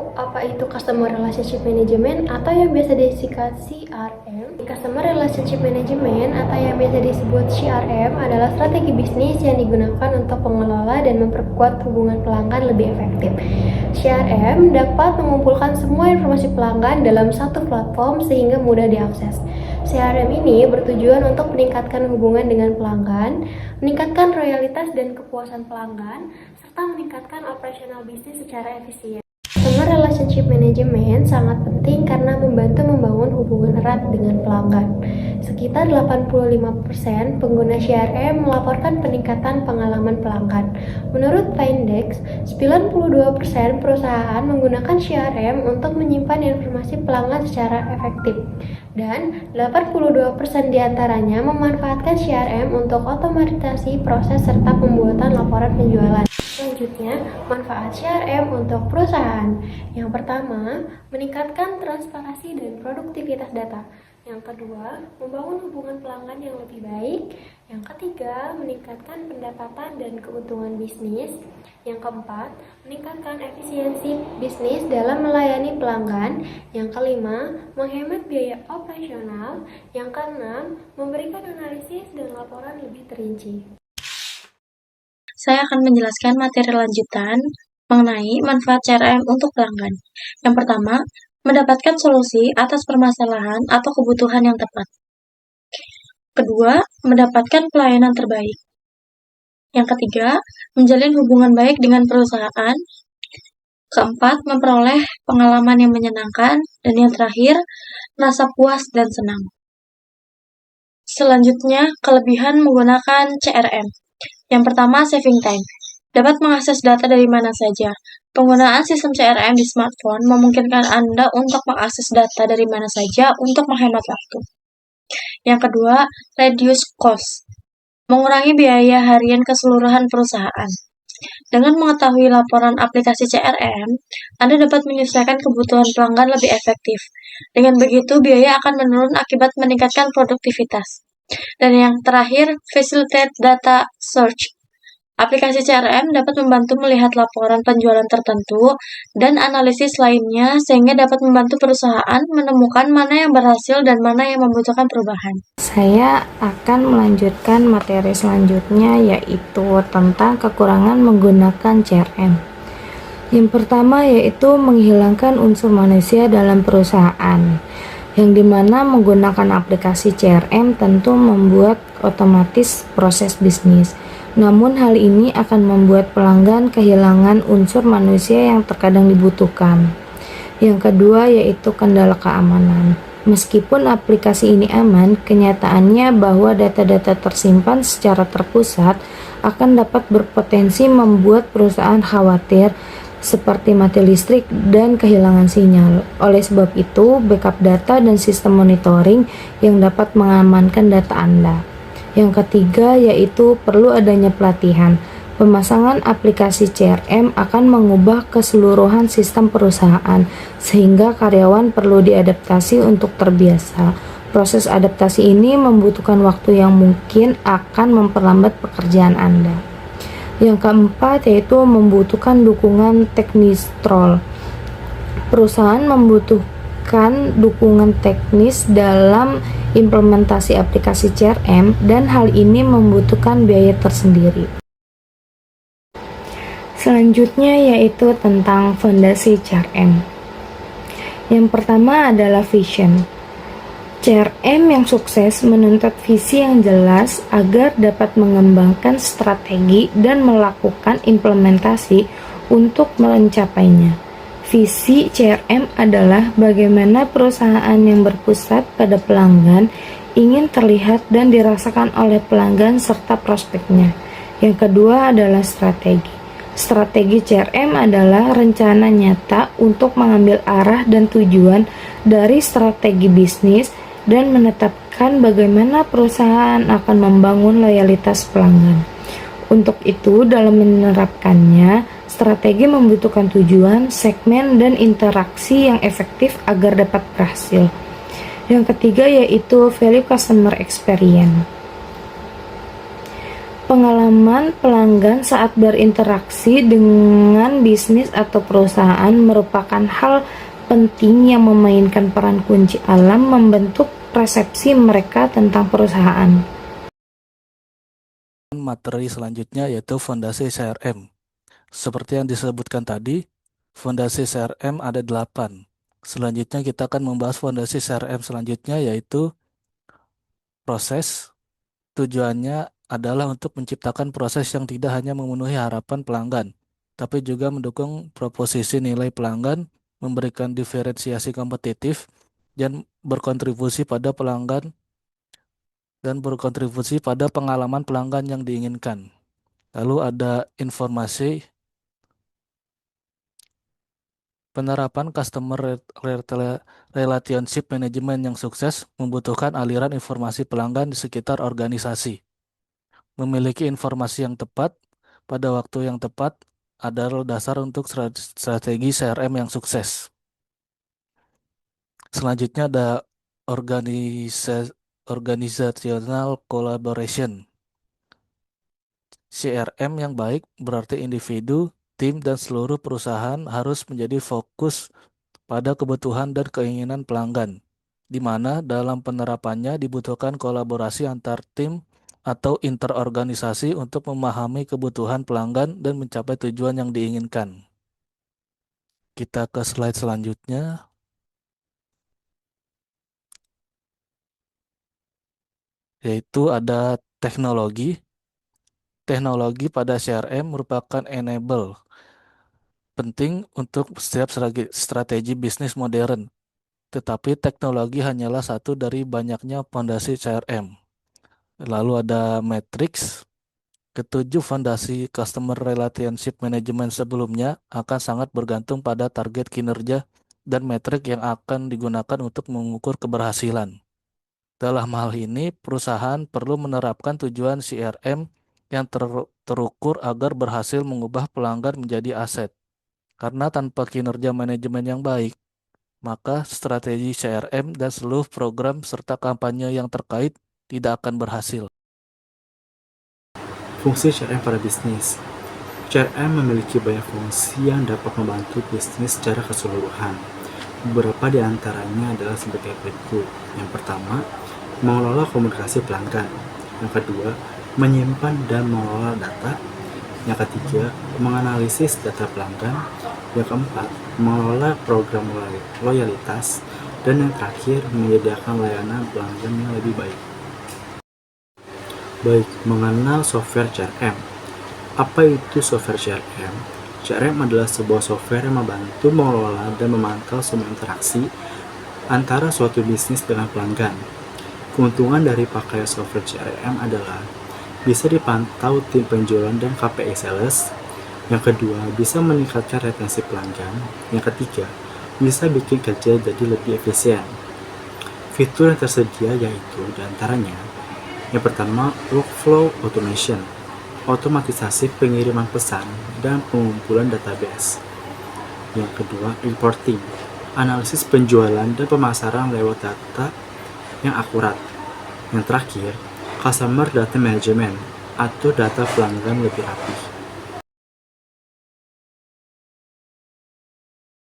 tahu apa itu Customer Relationship Management atau yang biasa disingkat CRM? Customer Relationship Management atau yang biasa disebut CRM adalah strategi bisnis yang digunakan untuk mengelola dan memperkuat hubungan pelanggan lebih efektif. CRM dapat mengumpulkan semua informasi pelanggan dalam satu platform sehingga mudah diakses. CRM ini bertujuan untuk meningkatkan hubungan dengan pelanggan, meningkatkan loyalitas dan kepuasan pelanggan, serta meningkatkan operasional bisnis secara efisien. Customer Relationship Management sangat penting karena membantu membangun hubungan erat dengan pelanggan. Sekitar 85% pengguna CRM melaporkan peningkatan pengalaman pelanggan. Menurut Findex, 92% perusahaan menggunakan CRM untuk menyimpan informasi pelanggan secara efektif. Dan 82% diantaranya memanfaatkan CRM untuk otomatisasi proses serta pembuatan laporan penjualan. Selanjutnya, manfaat CRM untuk perusahaan. Yang pertama, meningkatkan transparansi dan produktivitas data. Yang kedua, membangun hubungan pelanggan yang lebih baik. Yang ketiga, meningkatkan pendapatan dan keuntungan bisnis. Yang keempat, meningkatkan efisiensi bisnis dalam melayani pelanggan. Yang kelima, menghemat biaya operasional. Yang keenam, memberikan analisis dan laporan lebih terinci. Saya akan menjelaskan materi lanjutan mengenai manfaat CRM untuk pelanggan. Yang pertama, mendapatkan solusi atas permasalahan atau kebutuhan yang tepat. Kedua, mendapatkan pelayanan terbaik. Yang ketiga, menjalin hubungan baik dengan perusahaan. Keempat, memperoleh pengalaman yang menyenangkan. Dan yang terakhir, rasa puas dan senang. Selanjutnya, kelebihan menggunakan CRM. Yang pertama, saving time. Dapat mengakses data dari mana saja. Penggunaan sistem CRM di smartphone memungkinkan Anda untuk mengakses data dari mana saja untuk menghemat waktu. Yang kedua, reduce cost. Mengurangi biaya harian keseluruhan perusahaan. Dengan mengetahui laporan aplikasi CRM, Anda dapat menyelesaikan kebutuhan pelanggan lebih efektif. Dengan begitu, biaya akan menurun akibat meningkatkan produktivitas. Dan yang terakhir, facilitate data search. Aplikasi CRM dapat membantu melihat laporan penjualan tertentu dan analisis lainnya sehingga dapat membantu perusahaan menemukan mana yang berhasil dan mana yang membutuhkan perubahan. Saya akan melanjutkan materi selanjutnya yaitu tentang kekurangan menggunakan CRM. Yang pertama yaitu menghilangkan unsur manusia dalam perusahaan. Yang dimana menggunakan aplikasi CRM tentu membuat otomatis proses bisnis. Namun hal ini akan membuat pelanggan kehilangan unsur manusia yang terkadang dibutuhkan. Yang kedua yaitu kendala keamanan. Meskipun aplikasi ini aman, kenyataannya bahwa data-data tersimpan secara terpusat akan dapat berpotensi membuat perusahaan khawatir seperti mati listrik dan kehilangan sinyal. Oleh sebab itu, backup data dan sistem monitoring yang dapat mengamankan data Anda. Yang ketiga yaitu perlu adanya pelatihan. Pemasangan aplikasi CRM akan mengubah keseluruhan sistem perusahaan sehingga karyawan perlu diadaptasi untuk terbiasa. Proses adaptasi ini membutuhkan waktu yang mungkin akan memperlambat pekerjaan Anda. Yang keempat yaitu membutuhkan dukungan teknis troll. Perusahaan membutuhkan dukungan teknis dalam implementasi aplikasi CRM dan hal ini membutuhkan biaya tersendiri. Selanjutnya yaitu tentang fondasi CRM. Yang pertama adalah vision. CRM yang sukses menuntut visi yang jelas agar dapat mengembangkan strategi dan melakukan implementasi untuk mencapainya. Visi CRM adalah bagaimana perusahaan yang berpusat pada pelanggan ingin terlihat dan dirasakan oleh pelanggan serta prospeknya. Yang kedua adalah strategi. Strategi CRM adalah rencana nyata untuk mengambil arah dan tujuan dari strategi bisnis dan menetapkan bagaimana perusahaan akan membangun loyalitas pelanggan. Untuk itu, dalam menerapkannya, strategi membutuhkan tujuan, segmen, dan interaksi yang efektif agar dapat berhasil. Yang ketiga yaitu value customer experience. Pengalaman pelanggan saat berinteraksi dengan bisnis atau perusahaan merupakan hal penting yang memainkan peran kunci dalam membentuk persepsi mereka tentang perusahaan. Materi selanjutnya yaitu fondasi CRM. Seperti yang disebutkan tadi, fondasi CRM ada 8. Selanjutnya kita akan membahas fondasi CRM selanjutnya yaitu proses. Tujuannya adalah untuk menciptakan proses yang tidak hanya memenuhi harapan pelanggan, tapi juga mendukung proposisi nilai pelanggan, memberikan diferensiasi kompetitif, dan berkontribusi pada pengalaman pelanggan yang diinginkan. Lalu ada informasi penerapan customer relationship management yang sukses membutuhkan aliran informasi pelanggan di sekitar organisasi. Memiliki informasi yang tepat pada waktu yang tepat adalah dasar untuk strategi CRM yang sukses. Selanjutnya ada organizational collaboration. CRM yang baik berarti individu, tim, dan seluruh perusahaan harus menjadi fokus pada kebutuhan dan keinginan pelanggan, di mana dalam penerapannya dibutuhkan kolaborasi antar tim atau interorganisasi untuk memahami kebutuhan pelanggan dan mencapai tujuan yang diinginkan. Kita ke slide selanjutnya. Yaitu ada teknologi. Teknologi pada CRM merupakan enable penting untuk setiap strategi bisnis modern. Tetapi teknologi hanyalah satu dari banyaknya fondasi CRM. Lalu ada matrix. Ketujuh fondasi Customer Relationship Management sebelumnya akan sangat bergantung pada target kinerja dan metrik yang akan digunakan untuk mengukur keberhasilan. Dalam hal ini, perusahaan perlu menerapkan tujuan CRM yang terukur agar berhasil mengubah pelanggan menjadi aset. Karena tanpa kinerja manajemen yang baik, maka strategi CRM dan seluruh program serta kampanye yang terkait tidak akan berhasil. Fungsi CRM pada bisnis. CRM memiliki banyak fungsi yang dapat membantu bisnis secara keseluruhan. Beberapa di antaranya adalah sebagai berikut. Yang pertama, mengelola komunikasi pelanggan. Yang kedua, menyimpan dan mengelola data. Yang ketiga, menganalisis data pelanggan. Yang keempat, mengelola program loyalitas. Dan yang terakhir, menyediakan layanan pelanggan yang lebih baik. Baik, mengenal software CRM. Apa itu software CRM? CRM adalah sebuah software yang membantu mengelola dan memantau semua interaksi antara suatu bisnis dengan pelanggan. Keuntungan dari pakai software CRM adalah bisa dipantau tim penjualan dan KPI sales. Yang kedua, bisa meningkatkan retensi pelanggan. Yang ketiga, bisa bikin kerja jadi lebih efisien. Fitur yang tersedia yaitu diantaranya: yang pertama, workflow automation, otomatisasi pengiriman pesan dan pengumpulan database. Yang kedua, reporting, analisis penjualan dan pemasaran lewat data yang akurat. Yang terakhir, customer data management atau data pelanggan lebih rapi.